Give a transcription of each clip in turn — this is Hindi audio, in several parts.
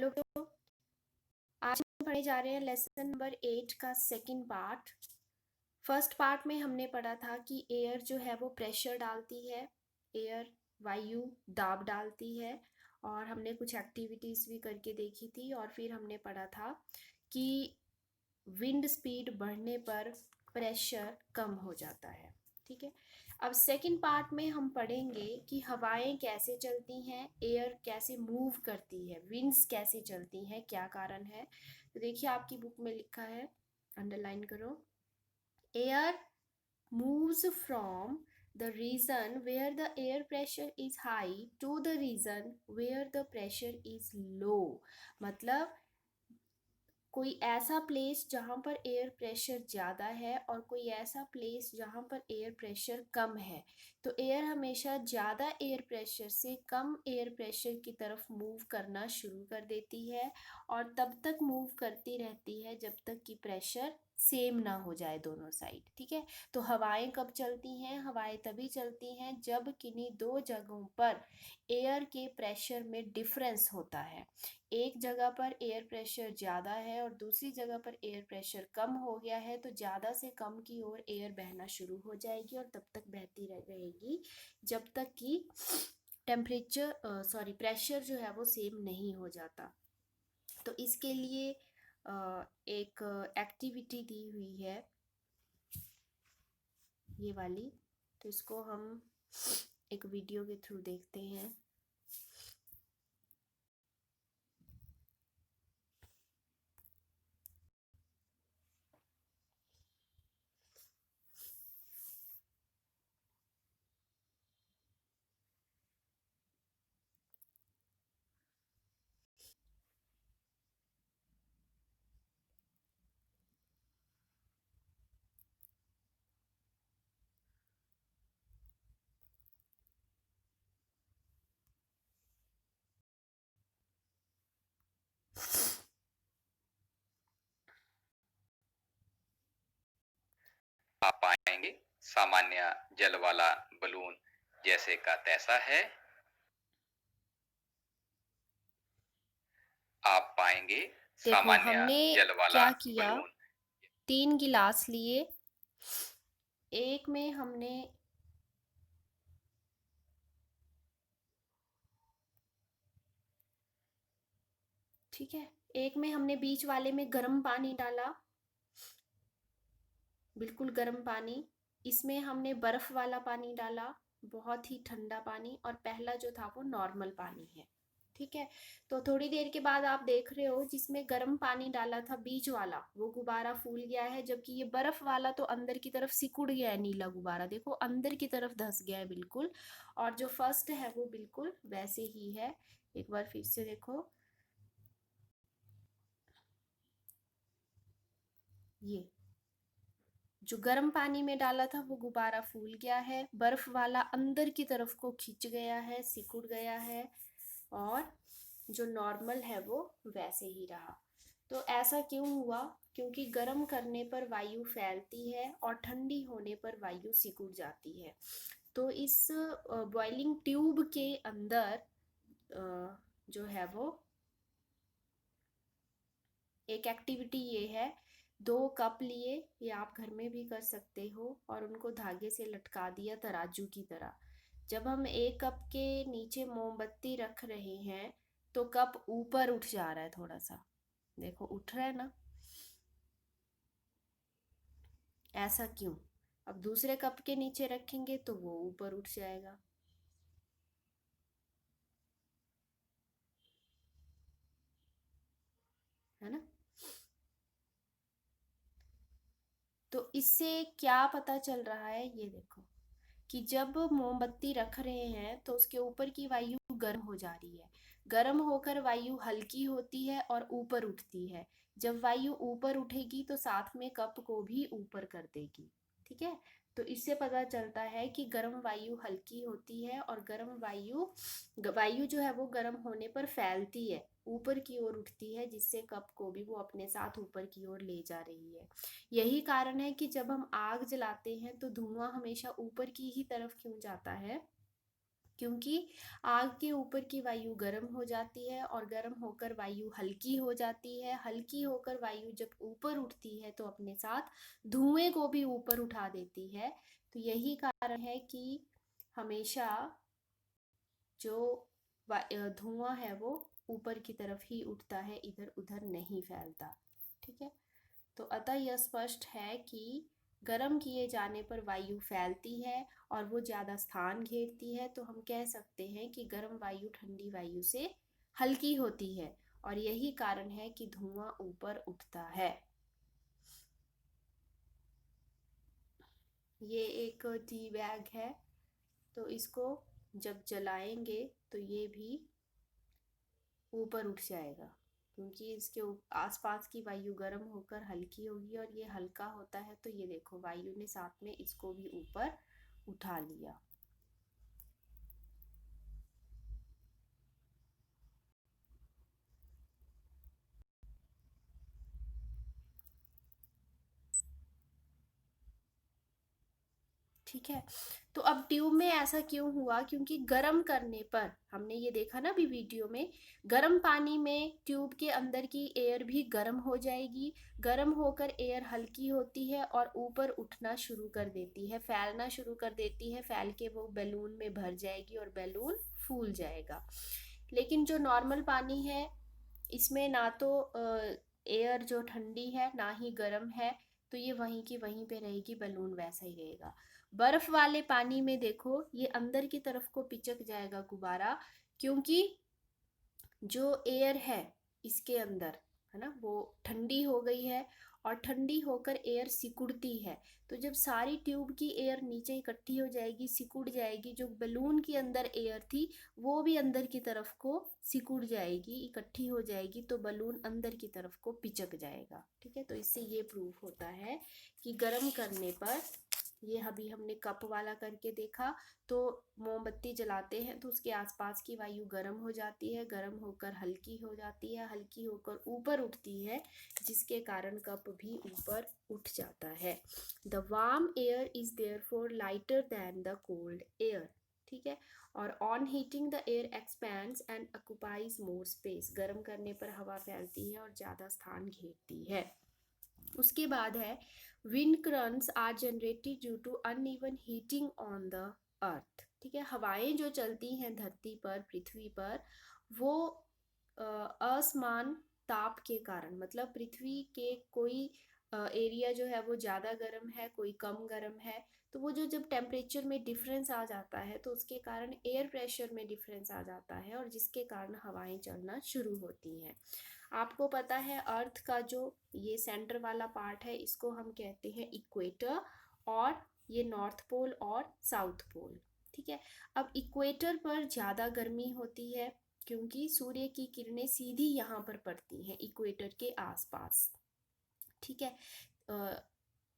हेलो तो आज हम पढ़ने जा रहे हैं लेसन नंबर 8 का सेकंड पार्ट। फर्स्ट पार्ट में हमने पढ़ा था कि एयर जो है वो प्रेशर डालती है, एयर वायु दाब डालती है, और हमने कुछ एक्टिविटीज़ भी करके देखी थी। और फिर हमने पढ़ा था कि विंड स्पीड बढ़ने पर प्रेशर कम हो जाता है। ठीक है, अब सेकंड पार्ट में हम पढ़ेंगे कि हवाएं कैसे चलती हैं, एयर कैसे मूव करती है, विंड्स कैसे चलती हैं, क्या कारण है। तो देखिए आपकी बुक में लिखा है, अंडरलाइन करो। Air moves from the region where the air pressure is high to the region where the pressure is low। मतलब कोई ऐसा प्लेस जहाँ पर एयर प्रेशर ज़्यादा है और कोई ऐसा प्लेस जहाँ पर एयर प्रेशर कम है। तो एयर हमेशा ज़्यादा एयर प्रेशर से कम एयर प्रेशर की तरफ मूव करना शुरू कर देती है, और तब तक मूव करती रहती है जब तक कि प्रेशर सेम ना हो जाए दोनों साइड। ठीक है, तो हवाएं कब चलती हैं? हवाएं तभी चलती हैं जब किन्हीं दो जगहों पर एयर के प्रेशर में डिफरेंस होता है। एक जगह पर एयर प्रेशर ज़्यादा है और दूसरी जगह पर एयर प्रेशर कम हो गया है, तो ज़्यादा से कम की ओर एयर बहना शुरू हो जाएगी और तब तक बहती रहेगी जब तक कि प्रेशर जो है वो सेम नहीं हो जाता। तो इसके लिए एक एक्टिविटी दी हुई है, ये वाली। तो इसको हम एक वीडियो के थ्रू देखते हैं। आप पाएंगे सामान्य जल वाला बलून जैसे का तैसा है। आप पाएंगे देखो सामान्य हमने जल वाला क्या किया, बलून। 3 गिलास लिए। एक में हमने ठीक है, एक में हमने बीच वाले में गर्म पानी डाला, बिल्कुल गर्म पानी। इसमें हमने बर्फ वाला पानी डाला, बहुत ही ठंडा पानी। और पहला जो था वो नॉर्मल पानी है। ठीक है, तो थोड़ी देर के बाद आप देख रहे हो जिसमें गर्म पानी डाला था बीच वाला, वो गुब्बारा फूल गया है, जबकि ये बर्फ वाला तो अंदर की तरफ सिकुड़ गया है। नीला गुब्बारा देखो अंदर की तरफ धंस गया है बिल्कुल। और जो फर्स्ट है वो बिल्कुल वैसे ही है। एक बार फिर से देखो, ये जो गर्म पानी में डाला था वो गुब्बारा फूल गया है, बर्फ वाला अंदर की तरफ को खिंच गया है, सिकुड़ गया है, और जो नॉर्मल है वो वैसे ही रहा। तो ऐसा क्यों हुआ? क्योंकि गर्म करने पर वायु फैलती है और ठंडी होने पर वायु सिकुड़ जाती है। तो इस बॉइलिंग ट्यूब के अंदर जो है वो एक एक्टिविटी ये है, 2 कप लिए, ये आप घर में भी कर सकते हो, और उनको धागे से लटका दिया तराजू की तरह। जब हम 1 कप के नीचे मोमबत्ती रख रहे हैं तो कप ऊपर उठ जा रहा है थोड़ा सा, देखो उठ रहा है ना। ऐसा क्यों? अब दूसरे कप के नीचे रखेंगे तो वो ऊपर उठ जाएगा, है ना। तो इससे क्या पता चल रहा है, ये देखो कि जब मोमबत्ती रख रहे हैं तो उसके ऊपर की वायु गर्म हो जा रही है। गर्म होकर वायु हल्की होती है और ऊपर उठती है। जब वायु ऊपर उठेगी तो साथ में कप को भी ऊपर कर देगी। ठीक है, तो इससे पता चलता है कि गर्म वायु हल्की होती है, और गर्म वायु वायु जो है वो गर्म होने पर फैलती है, ऊपर की ओर उठती है, जिससे कप को भी वो अपने साथ ऊपर की ओर ले जा रही है। यही कारण है कि जब हम आग जलाते हैं तो धुआं हमेशा ऊपर की ही तरफ क्यों जाता है? क्योंकि आग के ऊपर की वायु गर्म हो जाती है और गर्म होकर वायु हल्की हो जाती है। हल्की होकर वायु जब ऊपर उठती है तो अपने साथ धुएं को भी ऊपर उठा देती है। तो यही कारण है कि हमेशा जो धुआं है वो ऊपर की तरफ ही उठता है, इधर उधर नहीं फैलता। ठीक है, तो अतः यह स्पष्ट है कि गर्म किए जाने पर वायु फैलती है और वो ज़्यादा स्थान घेरती है। तो हम कह सकते हैं कि गर्म वायु ठंडी वायु से हल्की होती है और यही कारण है कि धुआं ऊपर उठता है। ये एक टी बैग है, तो इसको जब जलाएंगे तो ये भी ऊपर उठ जाएगा, क्योंकि इसके आसपास की वायु गर्म होकर हल्की होगी और ये हल्का होता है। तो ये देखो वायु ने साथ में इसको भी ऊपर उठा लिया। ठीक है, तो अब ट्यूब में ऐसा क्यों हुआ? क्योंकि गर्म करने पर हमने ये देखा ना अभी वीडियो में, गर्म पानी में ट्यूब के अंदर की एयर भी गर्म हो जाएगी। गर्म होकर एयर हल्की होती है और ऊपर उठना शुरू कर देती है, फैलना शुरू कर देती है। फैल के वो बैलून में भर जाएगी और बैलून फूल जाएगा। लेकिन जो नॉर्मल पानी है, इसमें ना तो एयर जो ठंडी है ना ही गर्म है, तो ये वहीं की वहीं पे रहेगी, बलून वैसा ही रहेगा। बर्फ वाले पानी में देखो ये अंदर की तरफ को पिचक जाएगा गुब्बारा, क्योंकि जो एयर है इसके अंदर है ना वो ठंडी हो गई है और ठंडी होकर एयर सिकुड़ती है। तो जब सारी ट्यूब की एयर नीचे इकट्ठी हो जाएगी, सिकुड़ जाएगी, जो बलून के अंदर एयर थी वो भी अंदर की तरफ को सिकुड़ जाएगी, इकट्ठी हो जाएगी, तो बलून अंदर की तरफ को पिचक जाएगा। ठीक है, तो इससे ये प्रूफ होता है कि गर्म करने पर, ये अभी हमने कप वाला करके देखा, तो मोमबत्ती जलाते हैं तो उसके आसपास की वायु गर्म हो जाती है, गर्म होकर हल्की हो जाती है, हल्की होकर ऊपर उठती है, जिसके कारण कप भी ऊपर उठ जाता है। The warm air is therefore lighter than the cold air. ठीक है, और on heating the air expands and occupies more space. गर्म करने पर हवा फैलती है और ज़्यादा स्थान घेरती है। उसके बाद है wind currents are generated due to uneven heating on the earth. ठीक है, हवाएं जो चलती हैं धरती पर, पृथ्वी पर, वो असमान ताप के कारण, मतलब पृथ्वी के कोई एरिया जो है वो ज़्यादा गर्म है, कोई कम गर्म है, तो वो जो जब टेम्परेचर में डिफरेंस आ जाता है तो उसके कारण एयर प्रेशर में डिफरेंस आ जाता है और जिसके कारण हवाएं चलना शुरू होती हैं। आपको पता है अर्थ का जो ये सेंटर वाला पार्ट है इसको हम कहते हैं इक्वेटर, और ये नॉर्थ पोल और साउथ पोल। ठीक है, अब इक्वेटर पर ज़्यादा गर्मी होती है क्योंकि सूर्य की किरणें सीधी यहाँ पर पड़ती हैं इक्वेटर के आसपास। ठीक है,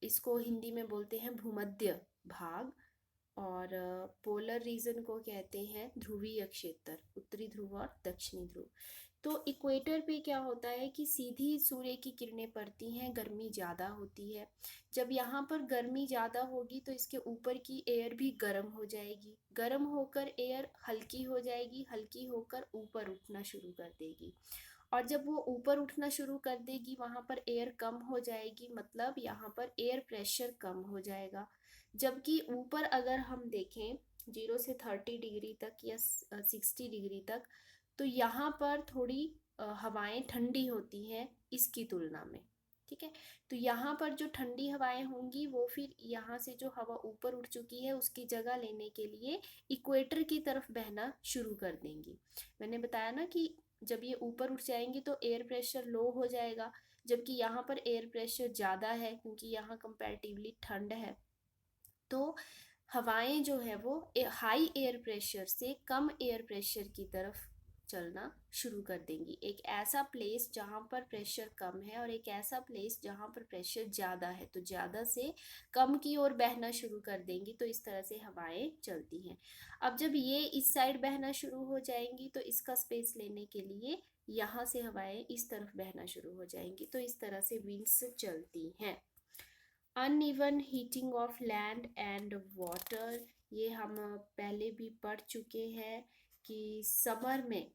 इसको हिंदी में बोलते हैं भूमध्य भाग, और पोलर रीजन को कहते हैं ध्रुवीय क्षेत्र, उत्तरी ध्रुव और दक्षिणी ध्रुव। तो इक्वेटर पे क्या होता है कि सीधी सूर्य की किरणें पड़ती हैं, गर्मी ज़्यादा होती है। जब यहाँ पर गर्मी ज़्यादा होगी तो इसके ऊपर की एयर भी गर्म हो जाएगी, गर्म होकर एयर हल्की हो जाएगी, हल्की होकर ऊपर उठना शुरू कर देगी, और जब वो ऊपर उठना शुरू कर देगी वहाँ पर एयर कम हो जाएगी, मतलब यहाँ पर एयर प्रेशर कम हो जाएगा। जबकि ऊपर अगर हम देखें 0 से 30 डिग्री तक या 60 डिग्री तक, तो यहाँ पर थोड़ी हवाएं ठंडी होती हैं इसकी तुलना में। ठीक है, तो यहाँ पर जो ठंडी हवाएं होंगी वो फिर यहाँ से जो हवा ऊपर उठ चुकी है उसकी जगह लेने के लिए इक्वेटर की तरफ बहना शुरू कर देंगी। मैंने बताया ना कि जब ये ऊपर उठ जाएंगी तो एयर प्रेशर लो हो जाएगा, जबकि यहाँ पर एयर प्रेशर ज़्यादा है क्योंकि यहाँ कंपैरेटिवली ठंड है। तो हवाएं जो है वो हाई एयर प्रेशर से कम एयर प्रेशर की तरफ चलना शुरू कर देंगी। एक ऐसा प्लेस जहाँ पर प्रेशर कम है और एक ऐसा प्लेस जहाँ पर प्रेशर ज़्यादा है, तो ज़्यादा से कम की ओर बहना शुरू कर देंगी। तो इस तरह से हवाएं चलती हैं। अब जब ये इस साइड बहना शुरू हो जाएंगी तो इसका स्पेस लेने के लिए यहाँ से हवाएं इस तरफ बहना शुरू हो जाएंगी। तो इस तरह से विंड्स चलती हैं। Uneven heating of land and water, ये हम पहले भी पढ़ चुके हैं कि समर में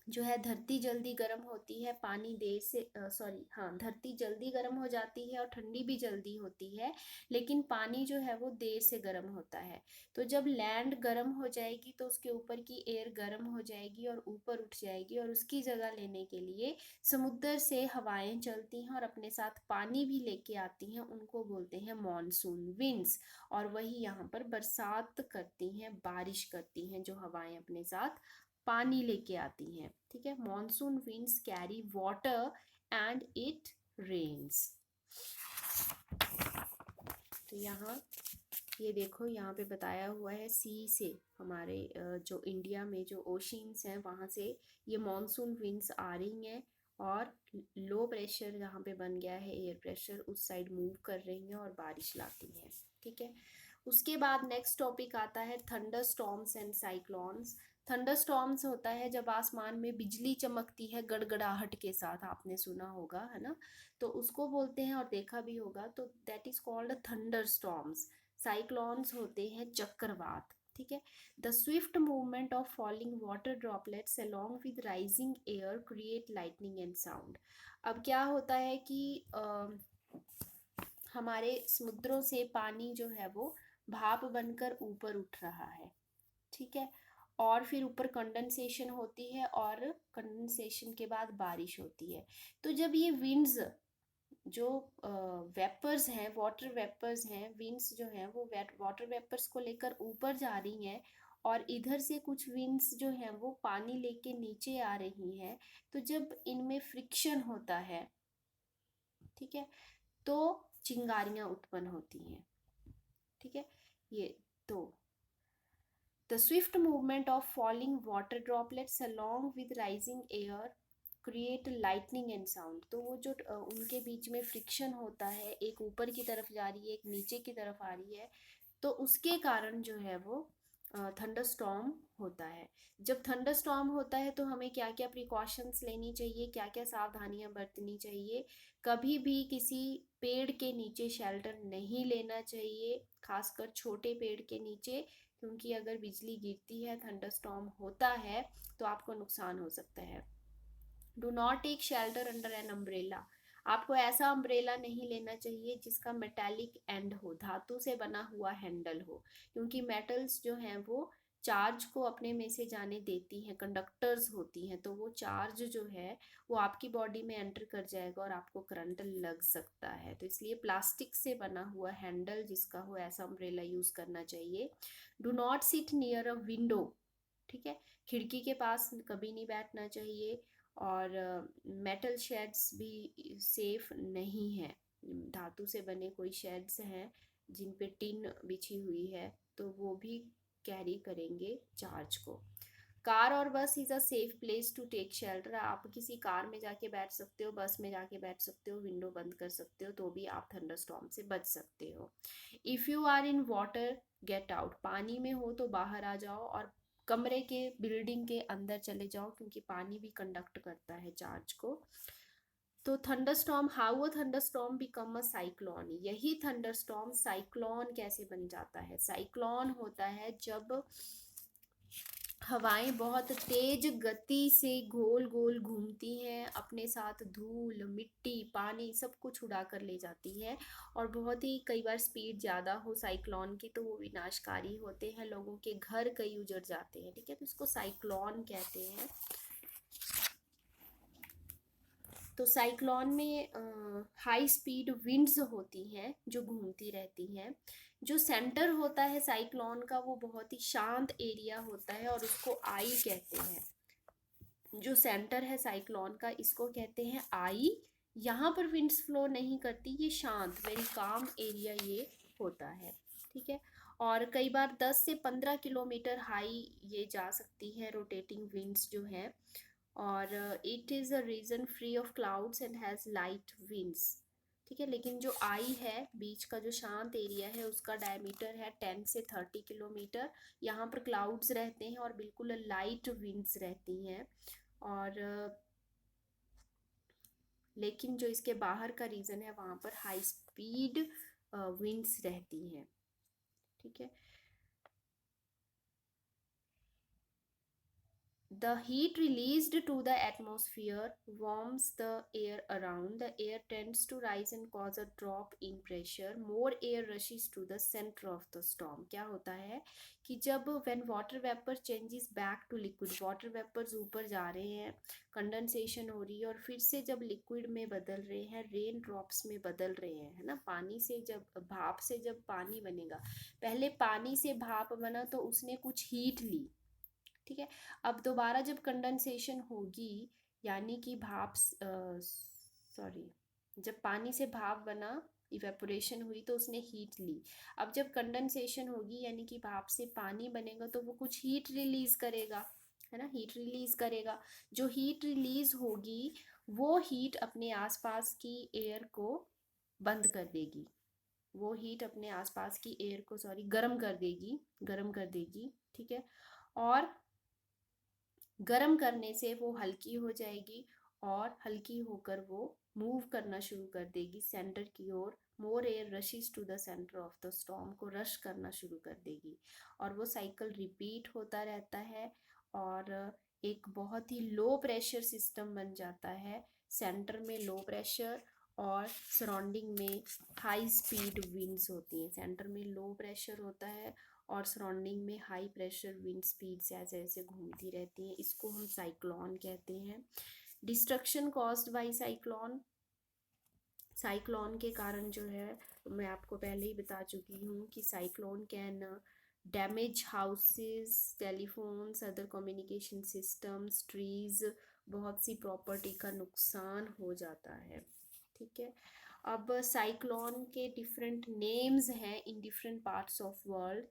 जो है धरती जल्दी गर्म होती है, पानी देर से सॉरी हाँ, धरती जल्दी गर्म हो जाती है और ठंडी भी जल्दी होती है, लेकिन पानी जो है वो देर से गर्म होता है। तो जब लैंड गर्म हो जाएगी तो उसके ऊपर की एयर गर्म हो जाएगी और ऊपर उठ जाएगी, और उसकी जगह लेने के लिए समुद्र से हवाएं चलती हैं और अपने साथ पानी भी लेके आती हैं, उनको बोलते हैं मॉनसून विंड्स। और वही यहाँ पर बरसात करती हैं, बारिश करती हैं, जो हवाएं अपने साथ पानी लेके आती हैं। ठीक है, monsoon winds carry water and it rains. तो यहाँ ये देखो, यहाँ पे बताया हुआ है सी से, हमारे जो इंडिया में जो ओशिन्स हैं वहाँ से ये मॉनसून विंड्स आ रही हैं, और लो प्रेशर जहाँ पे बन गया है एयर प्रेशर उस साइड मूव कर रही हैं और बारिश लाती हैं। ठीक है, उसके बाद नेक्स्ट टॉपिक आता है thunder storms and cyclones. Thunder storms होता है जब आसमान में बिजली चमकती है गड़गड़ाहट के साथ, आपने सुना होगा है ना, तो उसको बोलते हैं और देखा भी होगा, तो that is called thunder storms. Cyclones होते हैं चक्रवात। ठीक है, the Swift movement of falling water droplets along with rising air create lightning and sound. अब क्या होता है कि हमारे समुद्रों से पानी जो है वो भाप बनकर ऊपर उठ रहा है। ठीक है, और फिर ऊपर कंडेंसेशन होती है और कंडेंसेशन के बाद बारिश होती है। तो जब ये विंड्स जो वेपर्स हैं, वाटर वेपर्स हैं, विंड्स जो हैं वो वाटर वेपर्स को लेकर ऊपर जा रही हैं, और इधर से कुछ विंड्स जो हैं वो पानी लेके नीचे आ रही हैं, तो जब इनमें फ्रिक्शन होता है, ठीक है, तो चिंगारियां उत्पन्न होती हैं। ठीक है, ये तो the swift movement of falling water droplets along with rising air create lightning and sound। तो वो जो उनके बीच में फ्रिक्शन होता है, एक ऊपर की तरफ जा रही है एक नीचे की तरफ आ रही है, तो उसके कारण जो है वो थंडर स्टॉर्म होता है। जब थंडर स्टॉर्म होता है तो हमें क्या क्या प्रिकॉशंस लेनी चाहिए, क्या क्या सावधानियां बरतनी चाहिए। कभी भी किसी पेड़ के नीचे शेल्टर नहीं लेना चाहिए, खासकर छोटे पेड़ के नीचे, क्योंकि अगर बिजली गिरती है, थंडर स्टॉर्म होता है, तो आपको नुकसान हो सकता है। Do not take shelter under an umbrella. आपको ऐसा अम्ब्रेला नहीं लेना चाहिए जिसका मेटालिक एंड हो, धातु से बना हुआ हैंडल हो, क्योंकि मेटल्स जो हैं वो चार्ज को अपने में से जाने देती हैं, कंडक्टर्स होती हैं, तो वो चार्ज जो है वो आपकी बॉडी में एंटर कर जाएगा और आपको करंट लग सकता है। तो इसलिए प्लास्टिक से बना हुआ हैंडल जिसका हो, ऐसा अम्ब्रेला यूज करना चाहिए। Do not sit near a window. ठीक है, खिड़की के पास कभी नहीं बैठना चाहिए, और मेटल शेड्स भी सेफ नहीं है। धातु से बने कोई शेड्स हैं जिन पे टिन बिछी हुई है, तो वो भी कैरी करेंगे चार्ज को। कार और bus is a safe place to take shelter. आप किसी कार में जाके बैठ सकते हो, बस में जाके बैठ सकते हो, विंडो बंद कर सकते हो, तो भी आप थंडर स्टॉर्म से बच सकते हो। If you are in water get out. पानी में हो तो बाहर आ जाओ और कमरे के, बिल्डिंग के अंदर चले जाओ, क्योंकि पानी भी कंडक्ट करता है चार्ज को। तो thunderstorm, how a thunderstorm become a cyclone. यही थंडरस्टॉर्म साइक्लोन कैसे बन जाता है। साइक्लोन होता है जब हवाएं बहुत तेज गति से गोल गोल घूमती हैं, अपने साथ धूल मिट्टी पानी सब कुछ उड़ा कर ले जाती है, और बहुत ही कई बार स्पीड ज़्यादा हो साइक्लोन की तो वो विनाशकारी होते हैं, लोगों के घर कई उजड़ जाते हैं। ठीक है, तो इसको साइक्लोन कहते हैं। तो साइक्लोन में हाई स्पीड विंड्स होती हैं जो घूमती रहती हैं। जो सेंटर होता है साइक्लोन का वो बहुत ही शांत एरिया होता है और उसको आई कहते हैं। जो सेंटर है साइक्लोन का इसको कहते हैं आई। यहाँ पर विंड्स फ्लो नहीं करती, ये शांत वेरी काम एरिया ये होता है। ठीक है, और कई बार 10 से 15 किलोमीटर हाई ये जा सकती है रोटेटिंग विंड्स जो है, और it is a region free of clouds and has light winds. ठीक है, लेकिन जो आई है बीच का जो शांत एरिया है उसका डायमीटर है 10 से 30 किलोमीटर। यहाँ पर क्लाउड्स रहते हैं और बिल्कुल लाइट विंड्स रहती हैं, और लेकिन जो इसके बाहर का रीजन है वहाँ पर हाई स्पीड विंड्स रहती हैं। ठीक है, The heat released to the atmosphere warms the air around. The air tends to rise and cause a drop in pressure. More air rushes to the center of the storm. क्या होता है कि जब when water vapor changes back to liquid, water vapors ऊपर जा रहे हैं, कंडेंसेशन हो रही है और फिर से जब लिक्विड में बदल रहे हैं, रेन ड्रॉप्स में बदल रहे हैं, है ना। पानी से जब भाप से जब पानी बनेगा, पहले पानी से भाप बना तो उसने कुछ हीट ली, ठीक है। अब दोबारा जब कंडेंसेशन होगी, यानी कि भाप, सॉरी, जब पानी से भाप बना, इवेपोरेशन हुई तो उसने हीट ली। अब जब कंडेंसेशन होगी यानी कि भाप से पानी बनेगा तो वो कुछ हीट रिलीज करेगा, है ना, हीट रिलीज करेगा। जो हीट रिलीज होगी वो हीट अपने आसपास की एयर को बंद कर देगी, वो हीट अपने आसपास की एयर को, सॉरी, गर्म कर देगी, गर्म कर देगी, ठीक है। और गर्म करने से वो हल्की हो जाएगी और हल्की होकर वो मूव करना शुरू कर देगी सेंटर की ओर। More air rushes to the centre of the storm, को रश करना शुरू कर देगी और वो साइकिल रिपीट होता रहता है और एक बहुत ही लो प्रेशर सिस्टम बन जाता है। सेंटर में लो प्रेशर और सराउंडिंग में हाई स्पीड विंड्स होती हैं। सेंटर में लो प्रेशर होता है और सराउंडिंग में हाई प्रेशर विंड स्पीड्स ऐसे ऐसे घूमती रहती हैं। इसको हम साइक्लोन कहते हैं। Destruction caused by cyclone, cyclone के कारण जो है, मैं आपको पहले ही बता चुकी हूँ कि cyclone can damage houses, telephones, other communication systems, trees, बहुत सी प्रॉपर्टी का नुकसान हो जाता है, ठीक है। अब साइक्लोन के डिफरेंट नेम्स हैं in different parts of world.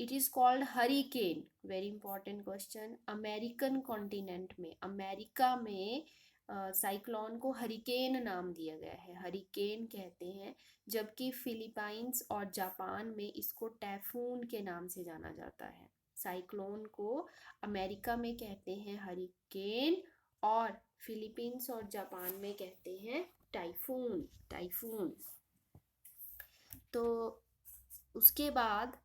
It is called hurricane, very important question. American continent में, अमेरिका में साइक्लोन को हरिकेन नाम दिया गया है, हरिकेन कहते हैं। जबकि फिलीपाइंस और जापान में इसको टाइफून के नाम से जाना जाता है। साइक्लोन को अमेरिका में कहते हैं हरिकेन और फिलीपींस और जापान में कहते हैं टाइफून, टाइफून। तो उसके बाद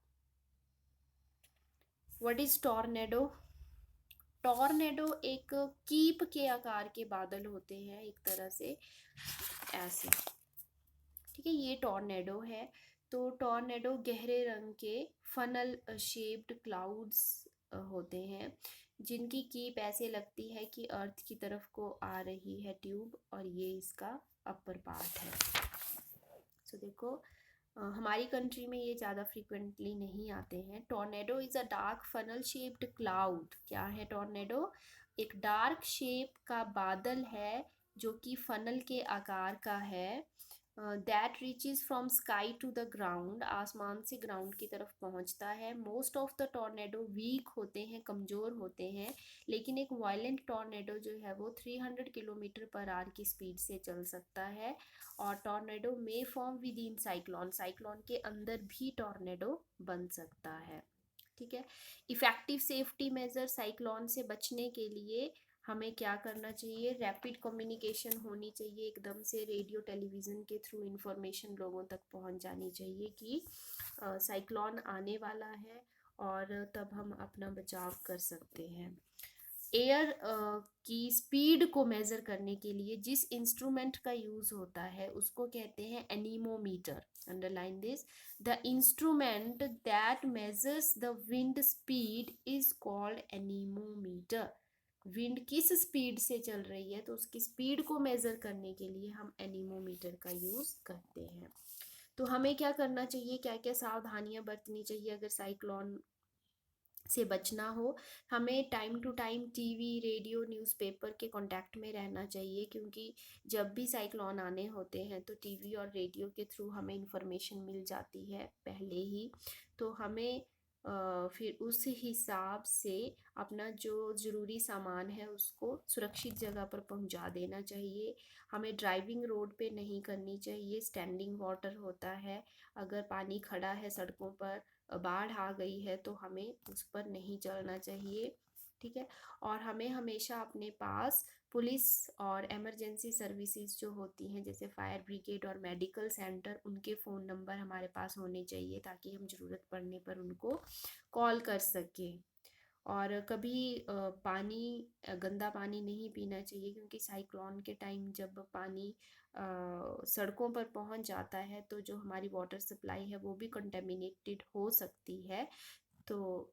व्हाट इज टॉर्नेडो? टॉर्नेडो एक कीप के आकार के बादल होते हैं, एक तरह से ऐसे, ठीक है, ये टॉर्नेडो है। तो टॉर्नेडो गहरे रंग के फनल शेप्ड क्लाउड्स होते हैं जिनकी कीप ऐसे लगती है कि अर्थ की तरफ को आ रही है ट्यूब, और ये इसका अपर पार्ट है। सो देखो, हमारी कंट्री में ये ज़्यादा फ्रिक्वेंटली नहीं आते हैं। Tornado is a dark funnel shaped cloud. क्या है टॉर्नेडो? एक डार्क शेप का बादल है जो कि फनल के आकार का है। That reaches from sky to the ground, आसमान से ग्राउंड की तरफ पहुंचता है। Most of the tornado weak होते हैं, कमज़ोर होते हैं, लेकिन एक वायलेंट टॉर्नेडो जो है वो 300 किलोमीटर पर आवर की स्पीड से चल सकता है। और टॉर्नेडो में form with in cyclone, cyclone के अंदर भी टॉर्नेडो बन सकता है, ठीक है। इफेक्टिव सेफ्टी मेजर साइक्लोन से बचने के लिए हमें क्या करना चाहिए? रैपिड कम्युनिकेशन होनी चाहिए, एकदम से रेडियो टेलीविज़न के थ्रू इंफॉर्मेशन लोगों तक पहुंच जानी चाहिए कि साइक्लोन आने वाला है और तब हम अपना बचाव कर सकते हैं। एयर की स्पीड को मेज़र करने के लिए जिस इंस्ट्रूमेंट का यूज़ होता है उसको कहते हैं anemometer. Underline this, the instrument that measures the wind speed is called anemometer. Wind किस स्पीड से चल रही है तो उसकी स्पीड को मेज़र करने के लिए हम एनीमोमीटर का यूज़ करते हैं। तो हमें क्या करना चाहिए, क्या क्या सावधानियां बरतनी चाहिए अगर साइक्लोन से बचना हो? हमें time to time TV, radio, newspaper के कांटेक्ट में रहना चाहिए, क्योंकि जब भी साइक्लोन आने होते हैं तो टीवी और रेडियो के थ्रू हमें इंफॉर्मेशन मिल जाती है पहले ही। तो हमें फिर उस हिसाब से अपना जो ज़रूरी सामान है उसको सुरक्षित जगह पर पहुंचा देना चाहिए। हमें ड्राइविंग रोड पे नहीं करनी चाहिए, स्टैंडिंग वाटर होता है। अगर पानी खड़ा है सड़कों पर, बाढ़ आ गई है, तो हमें उस पर नहीं चलना चाहिए, ठीक है। और हमें हमेशा अपने पास पुलिस और इमरजेंसी सर्विसेज जो होती हैं जैसे फायर ब्रिगेड और मेडिकल सेंटर, उनके फ़ोन नंबर हमारे पास होने चाहिए ताकि हम ज़रूरत पड़ने पर उनको कॉल कर सकें। और कभी गंदा पानी नहीं पीना चाहिए, क्योंकि साइक्लोन के टाइम जब पानी सड़कों पर पहुंच जाता है तो जो हमारी वाटर सप्लाई है वो भी कंटेमिनेटेड हो सकती है। तो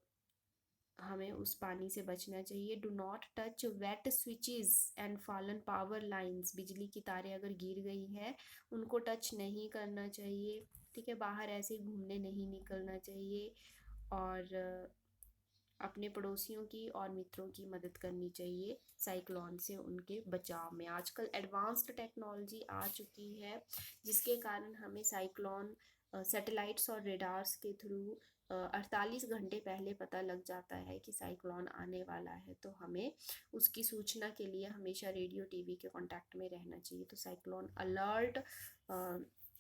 हमें उस पानी से बचना चाहिए। Do not touch wet switches and fallen power lines. बिजली की तारें अगर गिर गई है उनको टच नहीं करना चाहिए। ठीक है, बाहर ऐसे घूमने नहीं निकलना चाहिए। और अपने पड़ोसियों की और मित्रों की मदद करनी चाहिए साइक्लोन से उनके बचाव में। आजकल एडवांस्ड टेक्नोलॉजी आ चुकी है जिसके कारण हमें साइक्लोन सैटेलाइट्स और रेडार्स के थ्रू 48 घंटे पहले पता लग जाता है कि साइक्लोन आने वाला है। तो हमें उसकी सूचना के लिए हमेशा रेडियो टीवी के कांटेक्ट में रहना चाहिए। तो साइक्लोन अलर्ट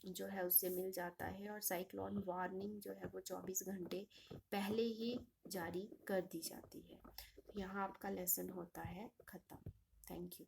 जो है उससे मिल जाता है, और साइक्लोन वार्निंग जो है वो 24 घंटे पहले ही जारी कर दी जाती है। यहाँ आपका लेसन होता है ख़त्म। Thank you.